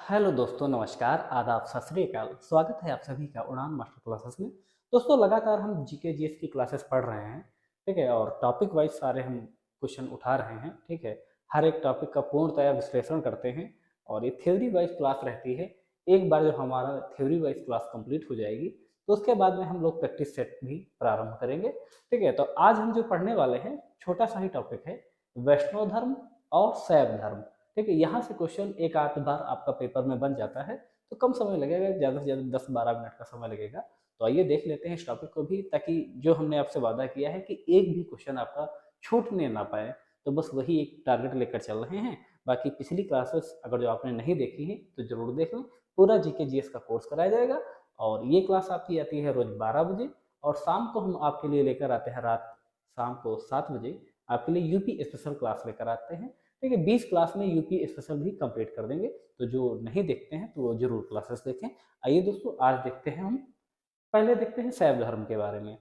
Hello दोस्तों, नमस्कार, आदाब, सत श्री अकाल। स्वागत है आप सभी का उड़ान मास्टर क्लासेस में। दोस्तों, लगातार हम जीके जीएस की क्लासेस पढ़ रहे हैं, ठीक है, और टॉपिक वाइज सारे हम क्वेश्चन उठा रहे हैं, ठीक है। हर एक टॉपिक का पूर्णतया विश्लेषण करते हैं और ये थ्योरी वाइज क्लास रहती है। एक बार जब हमारा थ्योरी वाइज क्लास कंप्लीट हो जाएगी तो उसके बाद में हम लोग प्रैक्टिस सेट भी प्रारंभ करेंगे, ठीक है। तो आज हम जो पढ़ने वाले हैं, छोटा सा ही टॉपिक है, वैष्णव धर्म और शैव धर्म, ठीक है। यहाँ से क्वेश्चन एक आध बार आपका पेपर में बन जाता है, तो कम समय लगेगा, ज़्यादा से ज़्यादा 10-12 मिनट का समय लगेगा। तो आइए देख लेते हैं इस टॉपिक को भी, ताकि जो हमने आपसे वादा किया है कि एक भी क्वेश्चन आपका छूटने ना पाए, तो बस वही एक टारगेट लेकर चल रहे हैं। बाकी पिछली क्लासेस अगर जो आपने नहीं देखी है तो जरूर देख लें। पूरा जीके जीएस का कोर्स कराया जाएगा और ये क्लास आपकी आती है रोज 12 बजे, और शाम को हम आपके लिए लेकर आते हैं रात शाम को 7 बजे आपके लिए यूपी स्पेशल क्लास लेकर आते हैं, ठीक है। 20 क्लास में यूपी स्पेशल भी कंप्लीट कर देंगे। तो जो नहीं देखते हैं तो वो जरूर क्लासेस देखें। आइए दोस्तों, आज देखते हैं हम, पहले देखते हैं शैव धर्म के बारे में।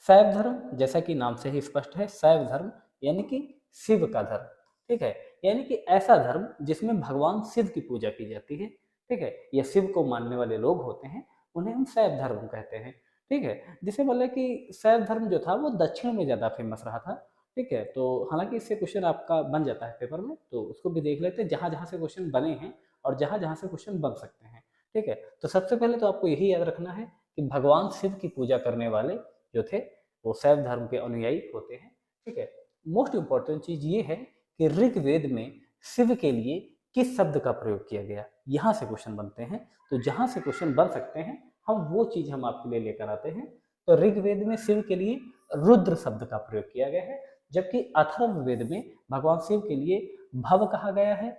शैव धर्म जैसा कि नाम से ही स्पष्ट है, शैव धर्म यानी कि शिव का धर्म, ठीक है। यानी कि ऐसा धर्म जिसमें भगवान शिव की पूजा की जाती है, ठीक है। या शिव को मानने वाले लोग होते हैं, उन्हें हम शैव धर्म कहते हैं, ठीक है। जिसे बोले कि शैव धर्म जो था वो दक्षिण में ज्यादा फेमस रहा था, ठीक है। तो हालांकि इससे क्वेश्चन आपका बन जाता है पेपर में, तो उसको भी देख लेते हैं जहां जहां से क्वेश्चन बने हैं और जहां जहां से क्वेश्चन बन सकते हैं, ठीक है। तो सबसे पहले तो आपको यही याद रखना है कि भगवान शिव की पूजा करने वाले जो थे वो शैव धर्म के अनुयायी होते हैं, ठीक है। मोस्ट इंपॉर्टेंट चीज ये है कि ऋग्वेद में शिव के लिए किस शब्द का प्रयोग किया गया, यहाँ से क्वेश्चन बनते हैं। तो जहां से क्वेश्चन बन सकते हैं हम वो चीज हम आपके लिए लेकर आते हैं। तो ऋग्वेद में शिव के लिए रुद्र शब्द का प्रयोग किया गया है, जबकि अथर्ववेद में भगवान शिव के लिए भव कहा गया है,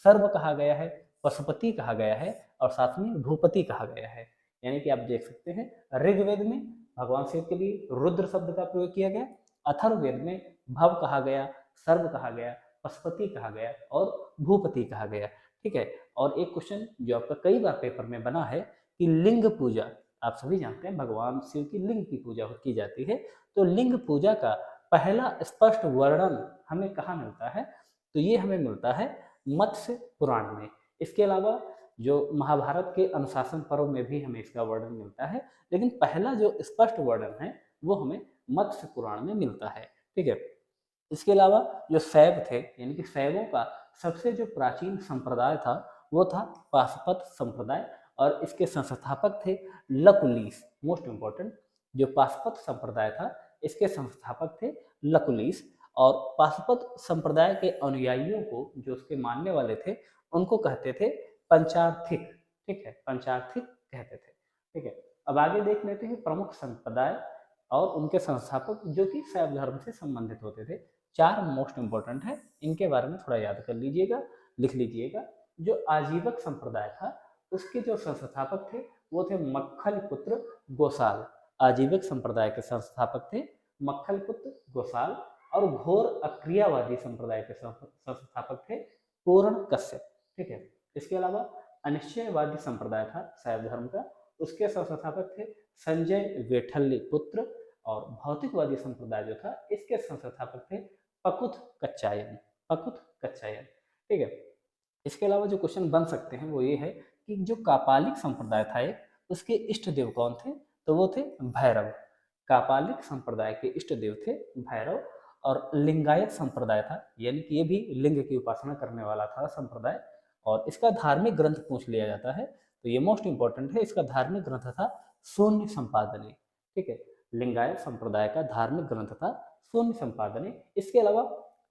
सर्व कहा गया है, पशुपति कहा गया है और साथ में भूपति कहा गया है। यानी कि आप देख सकते हैं, ऋग्वेद में भगवान शिव के लिए रुद्र शब्द का प्रयोग किया गया, अथर्ववेद में भव कहा गया, सर्व कहा गया, पशुपति कहा गया और भूपति कहा गया, ठीक है। और एक क्वेश्चन जो आपका कई बार पेपर में बना है कि लिंग पूजा, आप सभी जानते हैं भगवान शिव की लिंग की पूजा की जाती है। तो लिंग पूजा का पहला स्पष्ट वर्णन हमें कहाँ मिलता है, तो ये हमें मिलता है मत्स्य पुराण में। इसके अलावा जो महाभारत के अनुशासन पर्व में भी हमें इसका वर्णन मिलता है, लेकिन पहला जो स्पष्ट वर्णन है वो हमें मत्स्य पुराण में मिलता है, ठीक है। इसके अलावा जो शैव थे, यानी कि शैवों का सबसे जो प्राचीन संप्रदाय था वो था पाशुपत संप्रदाय, और इसके संस्थापक थे लकुलीस। मोस्ट इंपॉर्टेंट, जो पाशुपत संप्रदाय था इसके संस्थापक थे लकुलीस। और पाशुपत संप्रदाय के अनुयायियों को, जो उसके मानने वाले थे, उनको कहते थे पंचार्थिक, ठीक है, पंचार्थिक कहते थे, ठीक है। अब आगे देख लेते हैं प्रमुख संप्रदाय और उनके संस्थापक जो कि शैव धर्म से संबंधित होते थे। चार मोस्ट इंपॉर्टेंट है, इनके बारे में थोड़ा याद कर लीजिएगा, लिख लीजिएगा। जो आजीवक संप्रदाय था उसके जो संस्थापक थे वो थे मक्खल पुत्र गोसाल। आजीवक संप्रदाय के संस्थापक थे मक्खल पुत्र गोसाल। और घोर अक्रियावादी संप्रदाय के संस्थापक थे पूर्ण कश्यप, ठीक है। इसके अलावा अनिश्चयवादी संप्रदाय था शैव धर्म का, उसके संस्थापक थे संजय वेठल्ली पुत्र। और भौतिकवादी संप्रदाय जो था इसके संस्थापक थे पकुथ कच्चायन, पकुथ कच्चायन, ठीक है। इसके अलावा जो क्वेश्चन बन सकते हैं वो ये है कि जो कापालिक संप्रदाय था एक, उसके इष्ट देव कौन थे, तो वो थे भैरव। कापालिक संप्रदाय के इष्ट देव थे भैरव। और लिंगायत संप्रदाय था, यानी कि ये भी लिंग की उपासना करने वाला था संप्रदाय, और इसका धार्मिक ग्रंथ पूछ लिया जाता है तो ये मोस्ट इंपॉर्टेंट है। इसका धार्मिक ग्रंथ था शून्य संपादने, ठीक है। लिंगायत संप्रदाय का धार्मिक ग्रंथ था शून्य संपादने। इसके अलावा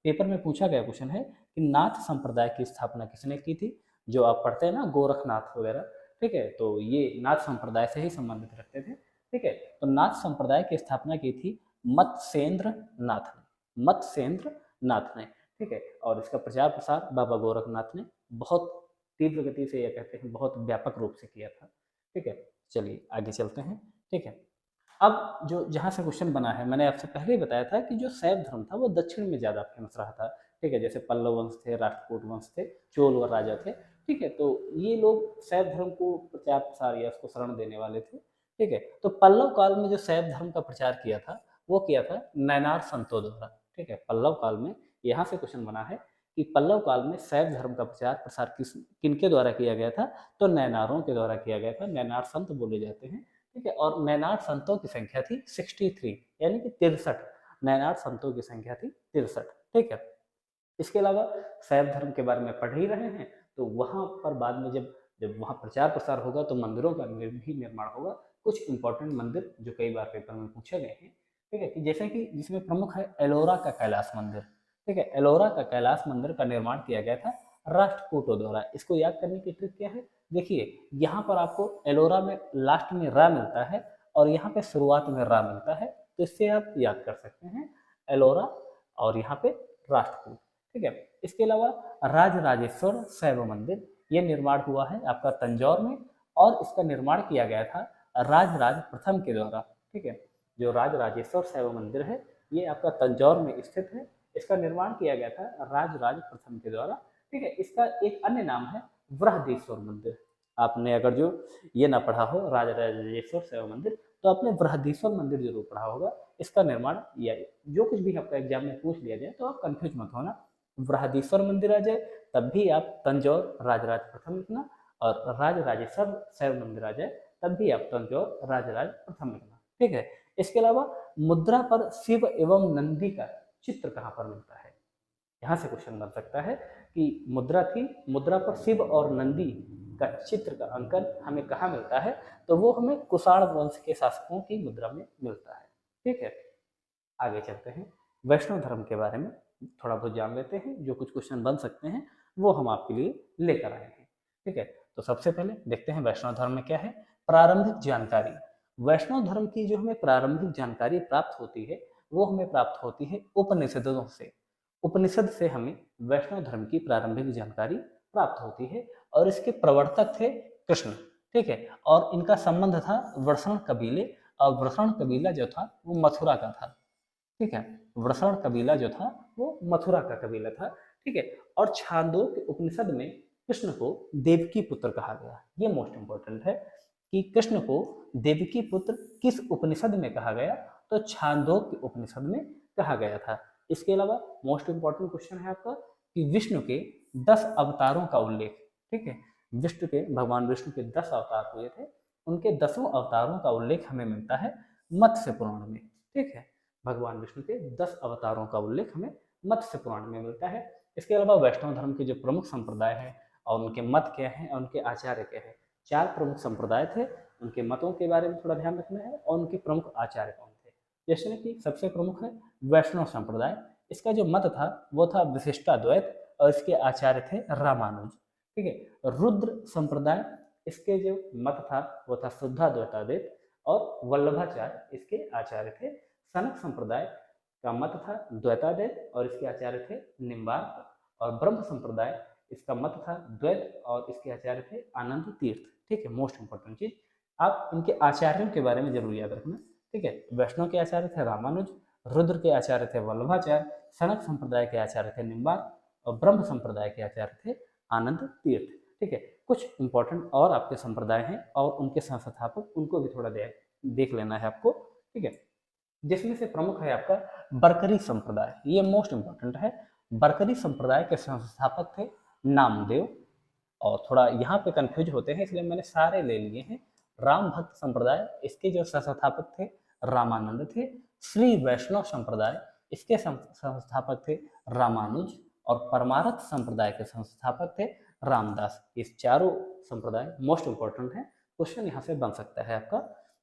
पेपर में पूछा गया क्वेश्चन है कि नाथ संप्रदाय की स्थापना किसने की थी, जो आप पढ़ते हैं ना गोरखनाथ वगैरह, ठीक है। तो ये नाथ संप्रदाय से ही संबंधित रखते थे, ठीक है। तो नाथ संप्रदाय की स्थापना की थी मत्स्येंद्र नाथ ने, मत्स्येंद्र नाथ ने, ठीक है। और इसका प्रचार प्रसार बाबा गोरखनाथ ने बहुत तीव्र गति से, यह कहते हैं बहुत व्यापक रूप से किया था, ठीक है। चलिए आगे चलते हैं, ठीक है। अब जो जहाँ से क्वेश्चन बना है, मैंने आपसे पहले ही बताया था कि जो शैव धर्म था वो दक्षिण में ज़्यादा फेमस रहा था, ठीक है। जैसे पल्लव वंश थे, राष्ट्रकूट वंश थे, चोल व राजा थे, ठीक है। तो ये लोग शैव धर्म को प्रचार प्रसार या उसको शरण देने वाले थे, ठीक है। तो पल्लव काल में जो शैव धर्म का प्रचार किया था वो किया था नैनार संतों द्वारा, ठीक है। पल्लव काल में यहाँ से क्वेश्चन बना है कि पल्लव काल में शैव धर्म का प्रचार प्रसार किनके द्वारा किया गया था, तो नैनारों के द्वारा किया गया था। नैनार संत बोले जाते हैं, ठीक है। और नैनार संतों की संख्या थी 63, यानी कि 63। नैनार संतों की संख्या थी 63, ठीक है। इसके अलावा शैव धर्म के बारे में पढ़ ही रहे हैं, तो वहाँ पर बाद में जब जब वहाँ प्रचार प्रसार होगा तो मंदिरों का भी निर्माण होगा। कुछ इंपॉर्टेंट मंदिर जो कई बार पेपर में पूछे गए हैं, ठीक है, कि जैसे कि जिसमें प्रमुख है एलोरा का कैलाश मंदिर, ठीक है। एलोरा का कैलाश मंदिर का निर्माण किया गया था राष्ट्रकूटों द्वारा। इसको याद करने की ट्रिक क्या है, देखिए यहाँ पर आपको एलोरा में लास्ट में रा मिलता है और यहाँ पे शुरुआत में रा मिलता है, तो इससे आप याद कर सकते हैं एलोरा और यहाँ पे राष्ट्रकूट, ठीक है। इसके अलावा राजराजेश्वर शैव मंदिर, ये निर्माण हुआ है आपका तंजौर में, और इसका निर्माण किया गया था राजराज प्रथम के द्वारा, ठीक है। जो राजराजेश्वर शैव मंदिर है ये आपका तंजौर में स्थित है। इसका निर्माण किया गया था राजराज प्रथम के द्वारा, ठीक है। इसका एक अन्य नाम है बृहदीश्वर मंदिर। आपने अगर जो ये ना पढ़ा हो राजराजेश्वर शैव मंदिर, तो आपने बृहदीश्वर मंदिर जरूर पढ़ा होगा। इसका निर्माण या जो कुछ भी आपका एग्जाम में पूछ लिया जाए तो आप कंफ्यूज मत होना, बृहदीश्वर मंदिर आ जाए तब भी आप तंजौर राजराज प्रथम लिखना, और राजराजेश्वर शैव मंदिर आ जाए तब भी आप तंजौर राजराज प्रथम लिखना, ठीक है। इसके अलावा मुद्रा पर शिव एवं नंदी का चित्र कहाँ पर मिलता है, यहाँ से क्वेश्चन बन सकता है कि मुद्रा थी, मुद्रा पर शिव और नंदी का चित्र का अंकन हमें कहाँ मिलता है, तो वो हमें कुषाण वंश के शासकों की मुद्रा में मिलता है, ठीक है। आगे चलते हैं, वैष्णव धर्म के बारे में थोड़ा बहुत जान लेते हैं। जो कुछ क्वेश्चन बन सकते हैं वो हम आपके लिए लेकर आए हैं, ठीक है। तो सबसे पहले देखते हैं वैष्णव धर्म में क्या है। प्रारंभिक जानकारी, वैष्णव धर्म की जो हमें प्रारंभिक जानकारी प्राप्त होती है वो हमें प्राप्त होती है उपनिषदों से। उपनिषद से हमें वैष्णव धर्म की प्रारंभिक जानकारी प्राप्त होती है, और इसके प्रवर्तक थे कृष्ण, ठीक है। और इनका संबंध था वृषण कबीले, और वृषण कबीला जो था वो मथुरा का था, ठीक है। वृषण कबीला जो था वो मथुरा का कबीला था, ठीक है। और छांदोग्य उपनिषद में कृष्ण को देवकी पुत्र कहा गया। ये मोस्ट इंपॉर्टेंट है कि कृष्ण को देवकी पुत्र किस उपनिषद में कहा गया, तो छांदोग्य उपनिषद में कहा गया था। इसके अलावा मोस्ट इंपॉर्टेंट क्वेश्चन है आपका कि विष्णु के 10 अवतारों का उल्लेख, ठीक है। विष्णु के भगवान विष्णु के 10 अवतार हुए थे, उनके 10वें अवतारों का उल्लेख हमें मिलता है मत्स्य पुराण में, ठीक है। भगवान विष्णु के 10 अवतारों का उल्लेख हमें मत्स्य पुराण में मिलता है। इसके अलावा वैष्णव धर्म के जो प्रमुख संप्रदाय हैं और उनके मत क्या हैं और उनके आचार्य क्या हैं, 4 प्रमुख संप्रदाय थे, उनके मतों के बारे में थोड़ा ध्यान रखना है, और उनके प्रमुख आचार्य कौन थे। जैसे कि सबसे प्रमुख है वैष्णव संप्रदाय, इसका जो मत था वो था विशिष्टाद्वैत, और इसके आचार्य थे रामानुज, ठीक है। रुद्र संप्रदाय, इसके जो मत था वो था शुद्धाद्वैताद्वैत, और वल्लभाचार्य इसके आचार्य थे। सनक संप्रदाय का मत था द्वैताद्वैत, और इसके आचार्य थे निम्बार्क। और ब्रह्म संप्रदाय, इसका मत था द्वैत, और इसके आचार्य थे आनंद तीर्थ, ठीक है। मोस्ट इंपॉर्टेंट चीज आप इनके आचार्यों के बारे में जरूर याद रखना, ठीक है। वैष्णव के आचार्य थे रामानुज, रुद्र के आचार्य थे वल्लभाचार्य, सनक संप्रदाय के आचार्य थे निम्बार्क, और ब्रह्म संप्रदाय के आचार्य थे आनंद तीर्थ, ठीक है। कुछ इंपॉर्टेंट और आपके संप्रदाय हैं और उनके संस्थापक, उनको भी थोड़ा देख लेना है आपको, ठीक है। जिसमें से प्रमुख है आपका बरकरी संप्रदाय, ये मोस्ट इंपॉर्टेंट है। बरकरी संप्रदाय के संस्थापक थे नामदेव, और थोड़ा यहाँ पे कंफ्यूज होते हैं इसलिए मैंने सारे ले लिए हैं। राम भक्त संप्रदाय, इसके जो संस्थापक थे रामानंद थे। श्री वैष्णव संप्रदाय, इसके संस्थापक थे रामानुज, और परमार्थ संप्रदाय के संस्थापक थे रामदास। इस चारों संप्रदाय मोस्ट इंपॉर्टेंट है, क्वेश्चन यहाँ से बन सकता है आपका।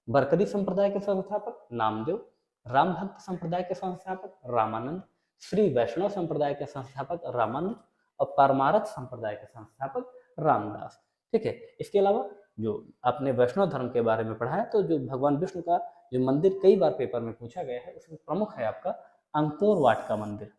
बरकरी संप्रदाय के संस्थापक नामदेव, राम भक्त संप्रदाय के संस्थापक रामानंद, श्री वैष्णव संप्रदाय के संस्थापक रामानुज, और परमार्थ संप्रदाय के संस्थापक रामदास, ठीक है। इसके अलावा जो आपने वैष्णव धर्म के बारे में पढ़ा है, तो जो भगवान विष्णु का जो मंदिर कई बार पेपर में पूछा गया है उसमें प्रमुख है आपका अंकोर वाट का मंदिर।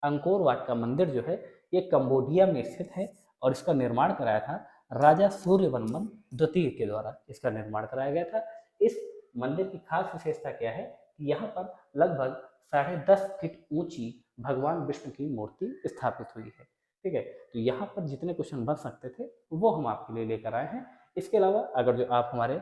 अंकोर वाट का मंदिर जो है ये कंबोडिया में स्थित है, और इसका निर्माण कराया था राजा सूर्यवर्मन द्वितीय के द्वारा, इसका निर्माण कराया गया था। इस मंदिर की खास विशेषता क्या है कि यहाँ पर लगभग 10.5 फीट ऊंची भगवान विष्णु की मूर्ति स्थापित हुई है, ठीक है। तो यहाँ पर जितने क्वेश्चन बन सकते थे वो हम आपके लिए लेकर आए हैं। इसके अलावा अगर जो आप हमारे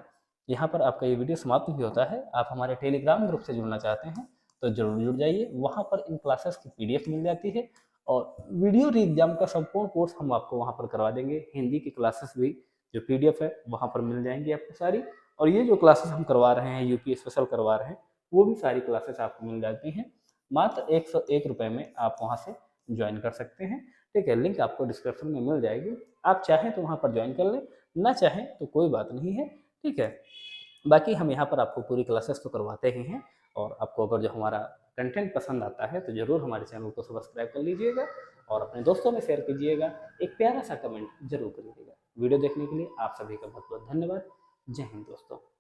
यहाँ पर आपका ये वीडियो समाप्त भी होता है, आप हमारे टेलीग्राम ग्रुप से जुड़ना चाहते हैं तो जरूर जुड़ जाइए। वहाँ पर इन क्लासेस की PDF मिल जाती है, और वीडियो री एग्जाम का संपूर्ण कोर्स हम आपको वहाँ पर करवा देंगे। हिंदी की क्लासेस भी जो पीडीएफ है वहाँ पर मिल जाएंगी आपको सारी, और ये जो क्लासेस हम करवा रहे हैं यूपी स्पेशल करवा रहे हैं वो भी सारी क्लासेस आपको मिल जाती हैं। मात्र 101 रुपये में आप वहाँ से ज्वाइन कर सकते हैं। ठीक है, लिंक आपको डिस्क्रिप्शन में मिल जाएगी, आप चाहें तो वहाँ पर ज्वाइन कर लें, ना चाहें तो कोई बात नहीं है। ठीक है, बाकी हम यहाँ पर आपको पूरी क्लासेस तो करवाते ही हैं, और आपको अगर जो हमारा कंटेंट पसंद आता है तो ज़रूर हमारे चैनल को सब्सक्राइब कर लीजिएगा और अपने दोस्तों में शेयर कीजिएगा, एक प्यारा सा कमेंट जरूर करिएगा। वीडियो देखने के लिए आप सभी का बहुत बहुत धन्यवाद। जय हिंद दोस्तों।